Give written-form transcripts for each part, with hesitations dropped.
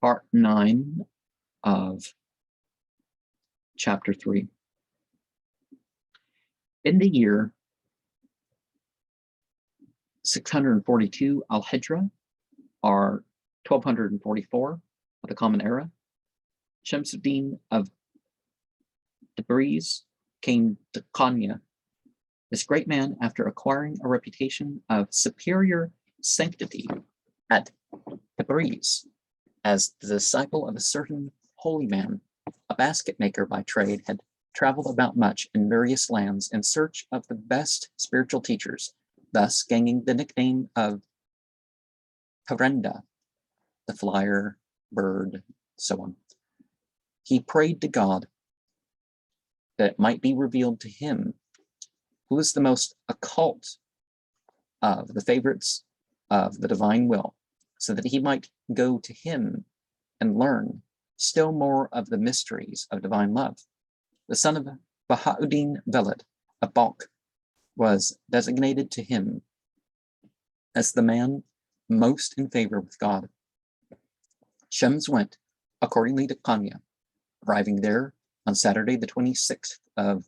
Part 9 of Chapter 3. In the year 642 Al-Hijra, or 1244 of the Common Era, Shamsuddin of Tabriz came to Konya. This great man, after acquiring a reputation of superior sanctity at Tabriz, as the disciple of a certain holy man, a basket maker by trade, had traveled about much in various lands in search of the best spiritual teachers, thus gaining the nickname of Parenda, the flyer, bird, so on. He prayed to God that it might be revealed to him who is the most occult of the favorites of the divine will, so that he might go to him and learn still more of the mysteries of divine love. The son of Bahauddin Veled of Balkh was designated to him as the man most in favor with God. Shams went accordingly to Konya, arriving there on Saturday the 26th of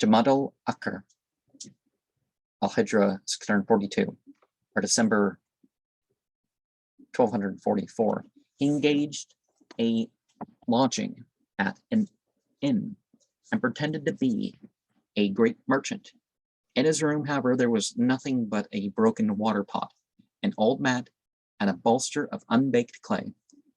Jamadal Akhir, Al-Hijra 642, or December 1244. He engaged a lodging at an inn and pretended to be a great merchant. In his room, however, there was nothing but a broken water pot, an old mat, and a bolster of unbaked clay.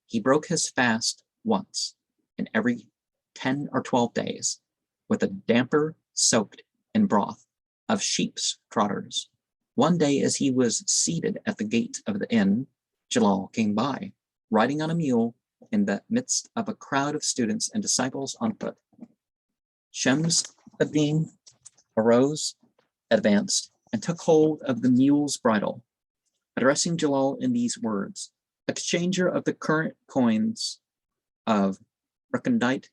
He broke his fast once in every 10 or 12 days with a damper soaked in broth of sheep's trotters. One day, as he was seated at the gate of the inn, Jalal came by, riding on a mule in the midst of a crowd of students and disciples on foot. Shams ad-Din arose, advanced, and took hold of the mule's bridle, addressing Jalal in these words: "Exchanger of the current coins of recondite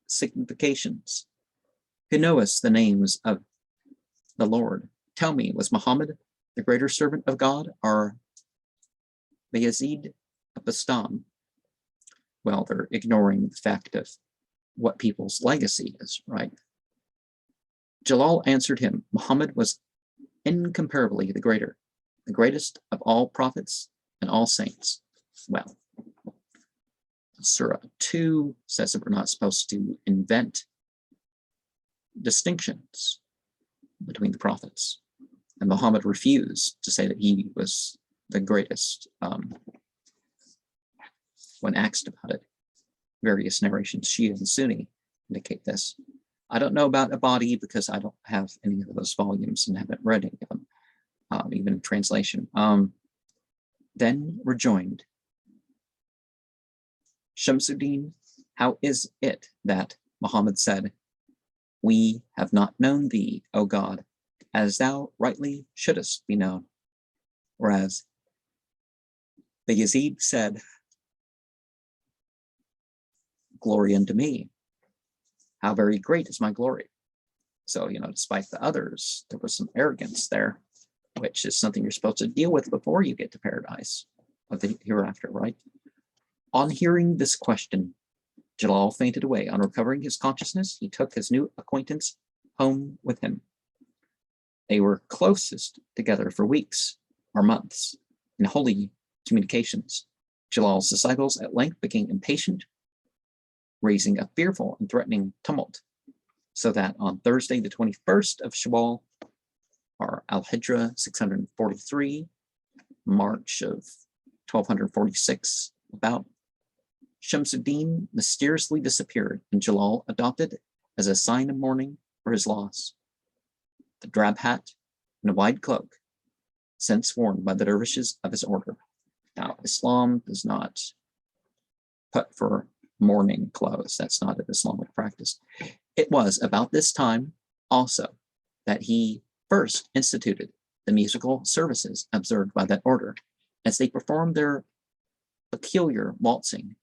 significations, who knowest the names of the Lord, tell me, was Muhammad the greater servant of God, or Bayezid of Bastam?" Well, they're ignoring the fact of what people's legacy is, right? Jalal answered him, "Muhammad was incomparably the greater, the greatest of all prophets and all saints." Well, Surah 2 says that we're not supposed to invent distinctions between the prophets. And Muhammad refused to say that he was the greatest when asked about it. Various narrations, Shia and Sunni, indicate this. I don't know about Abadi because I don't have any of those volumes and haven't read any of them, even in translation. Then rejoined Shamsuddin, "How is it that Muhammad said, 'We have not known thee, O God, as thou rightly shouldest be known'? Whereas the Yazid said, 'Glory unto me. How very great is my glory.'" So, despite the others, there was some arrogance there, which is something you're supposed to deal with before you get to paradise of the hereafter, right? On hearing this question, Jalal fainted away. On recovering his consciousness, he took his new acquaintance home with him. They were closest together for weeks or months in holy communications. Jalal's disciples at length became impatient, raising a fearful and threatening tumult, so that on Thursday, the 21st of Shawwal, or Al-Hijra 643, March of 1246, about, Shamsuddin mysteriously disappeared, and Jalal adopted as a sign of mourning for his loss the drab hat and a wide cloak, since worn by the dervishes of his order. Now, Islam does not put for mourning clothes. That's not an Islamic practice. It was about this time also that he first instituted the musical services observed by that order. As they performed their peculiar waltzing,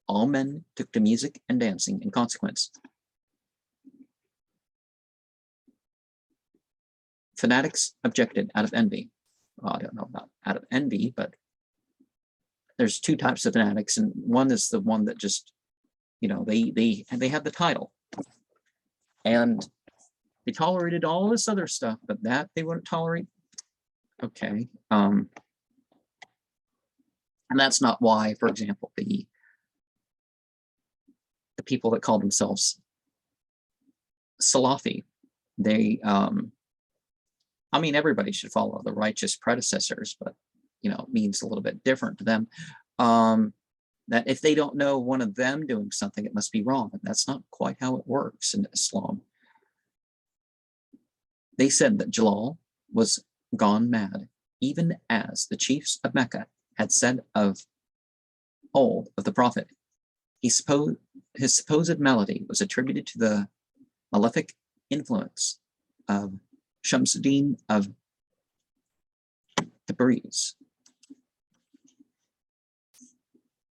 all men took to music and dancing in consequence. Fanatics objected out of envy. Well, I don't know about out of envy, but there's two types of fanatics, and one is the one that just, they have the title, and they tolerated all this other stuff, but that they wouldn't tolerate. Okay, and that's not why, for example, the people that call themselves Salafi, they, I mean, everybody should follow the righteous predecessors, but it means a little bit different to them. That if they don't know one of them doing something, it must be wrong. And that's not quite how it works in Islam. They said that Jalal was gone mad, even as the chiefs of Mecca had said of old of the Prophet. His supposed malady was attributed to the malefic influence of Shamsuddin of Tabriz,